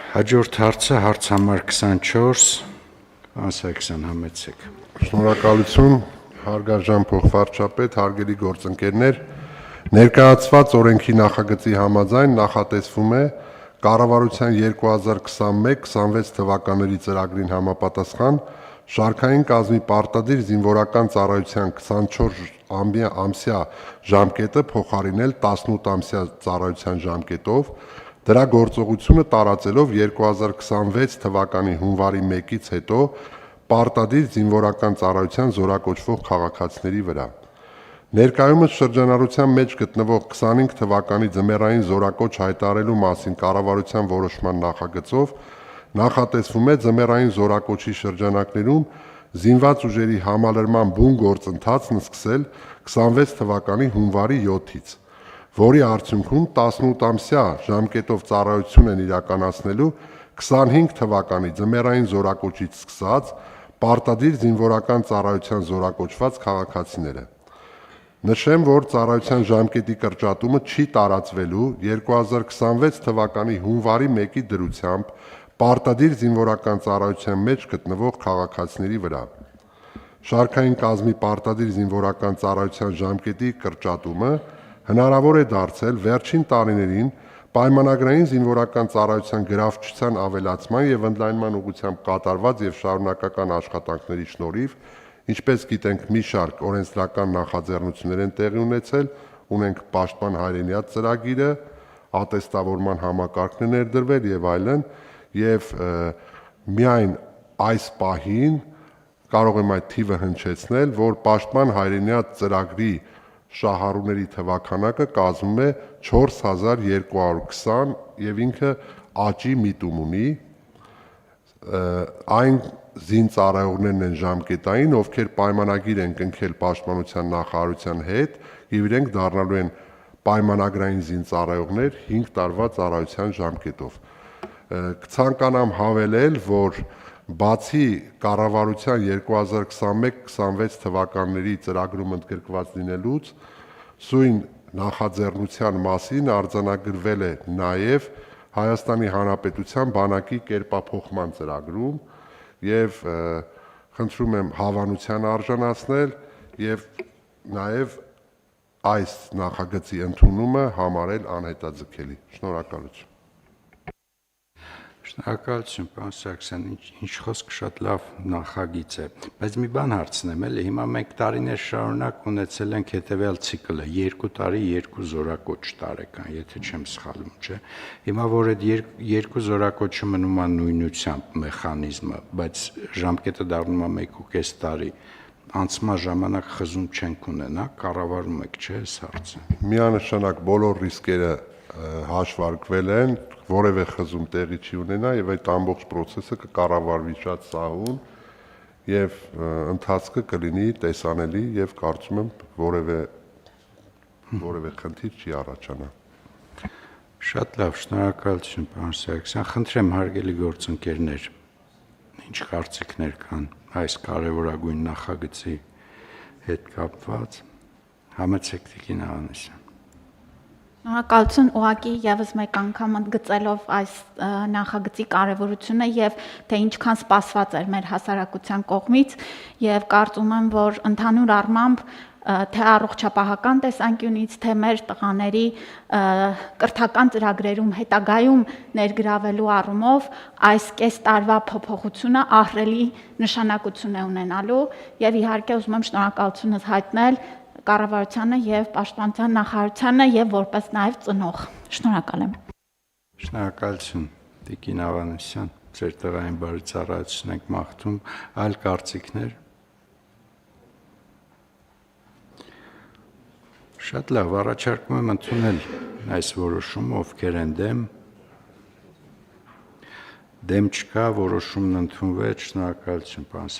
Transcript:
Հաջորդ հարցը հարց համար 24 Սարգսյան համեցեք։ Շնորհակալություն, հարգարժան փոխվարչապետ, հարգելի գործընկերներ, ներկայացված օրենքի նախագծի համաձայն նախատեսվում է կառավարության 2021-26 թվականների ծրագրին համապատասխան շարքային կազմի պարտադիր զինվորական ծառայության 24 ամսյա ժամկետը փոխարինել 18 ամսյա ծառայության ժամկետով, դրա գործողությունը տարածելով 2026 թվականի հունվարի 1-ից հետո պարտադիր զինվորական ծառայության զորակոչվող քաղաքացիների վրա։ Ներկայումս շրջանառության մեջ գտնվող 25 թվականի ձմեռային զորակոչ հայտարարելու մասին կառավարության որոշման նախագծով նախատեսվում է ձմեռային զորակոչի շրջանակներում զինված ուժերի համալրման բուն գործընթացն սկսել 26 թվականի հունվարի 7-ից, որի արդյունքում 18 ամսյա ժամկետով ծառայություն են իրականացնելու 25 թվականի ձմեռային զորակոչից սկսած պարտադիր զինվորական ծառայության զորակոչված քաղաքացիները։ Նշեմ, որ ծառայության ժամկետի կրճատումը չի տարածվելու 2026 թվականի հունվարի 1-ի դրությամբ պարտադիր զինվորական ծառայության մեջ գտնվող քաղաքացիների վրա։ Շարքային կազմի պարտադիր զինվորական ծառայության ժամկետի կրճատումը հնարավոր է դարձել վերջին տարիներին պայմանագրային զինվորական ծառայության գրավչության ավելացման եւ ընդլայնման ուղղությամբ կատարված եւ շարունակական աշխատանքների շնորհիվ, ինչպես գիտենք, մի շարք օրենսդրական նախաձեռնություններ են տեղի ունեցել, ունենք Պաշտպան հայրենիաց ծրագիրը, ատեստավորման համակարգն է ներդրվել եւ այլն, եւ միայն այս պահին կարող եմ այդ թիվը հնչեցնել, որ Պաշտպան հայրենիաց ծրագրի շահառուների թվաքանակը կազմում է 4220 եւ ինքը աճի միտում ունի, այն զինծառայողներն են ժամկետային, ովքեր պայմանագիր են կնքել Պաշտպանության նախարարության հետ եւ իրենք դառնալու են պայմանագրային զինծառայողներ 5 տարվա ծառայության ժամկետով։ Կցանկանամ հավելել, որ բացի կառավարության 2021-26 թվականների ծրագրում ընդգրկված լինելուց, սույն նախաձեռնության մասին արձանագրվել է նաև Հայաստանի Հանրապետության բանակի կերպափոխման ծրագրում եւ խնդրում եմ հավանության արժանացնել եւ նաև այս նախագծի ընդունումը համարել անհետաձգելի։ Շնորհակալություն։ Շնորհակալություն, պարոն Սարգսյան, ինչ խոսք շատ լավ նախագիծ է, բայց մի բան հարցնեմ, էլի հիմա մենք տարիներ շարունակ ունեցել ենք հետեւյալ ցիկլը, 2 տարի 2 զորակոչ տարեկան, եթե չեմ սխալվում, չէ։ Հիմա որ այդ 2 զորակոչը մնում է նույնությամբ մեխանիզմը, բայց ժամկետը դառնում է 1.5 տարի, անցման ժամանակ խզում չենք ունենա, կառավարում եք, չէ, այս հարցը։ Միանշանակ բոլոր ռիսկերը հաշվարկվել են, որևէ խզում տեղի չի ունենա եւ այդ ամբողջ process-ը կկառավարվի շատ սահուն եւ ընթացքը կլինի տեսանելի եւ կարծում եմ որևէ խնդիր չի առաջանա։ Շատ լավ, շնորհակալություն, պարոն Սարգսյան, խնդրեմ հարգելի գործընկերներ, ինչ կարծիքներ կան այս կարևորագույն նախագծի հետ կապված, համեցեք Տիկին Ավանեսյան։ Շնորհակալություն, ուղղակի եւս մեկ անգամ ընդգծելով այս նախագծի կարևորությունը եւ թե ինչքան սպասված էր մեր հասարակության կողմից եւ կարծում եմ, որ ընդհանուր առմամբ թե առողջապահական տեսանկյունից, թե մեր տղաների կրթական ծրագրերում հետագայում ներգրավելու առումով այս կես տարվա փոփոխությունը ահռելի նշանակություն է ունենալու եւ իհարկե ուզում եմ շնորհակալությունս հայտնել կառավարությանը եւ Պաշտպանության նախարարությանը եւ որպես նաեւ ծնող։ Շնորհակալ եմ։ Շնորհակալություն, Տիկին Ավանեսյան, ձեր տղային բարի ծառայություն եք մաղթում, այլ կարծիքներ։ Շատ լավ, առաջարկում եմ ընդունել այս որոշումը, ովքեր են դեմ։ Դեմ չկա, որոշումն ընդունվեց, շնորհակալություն, պարոն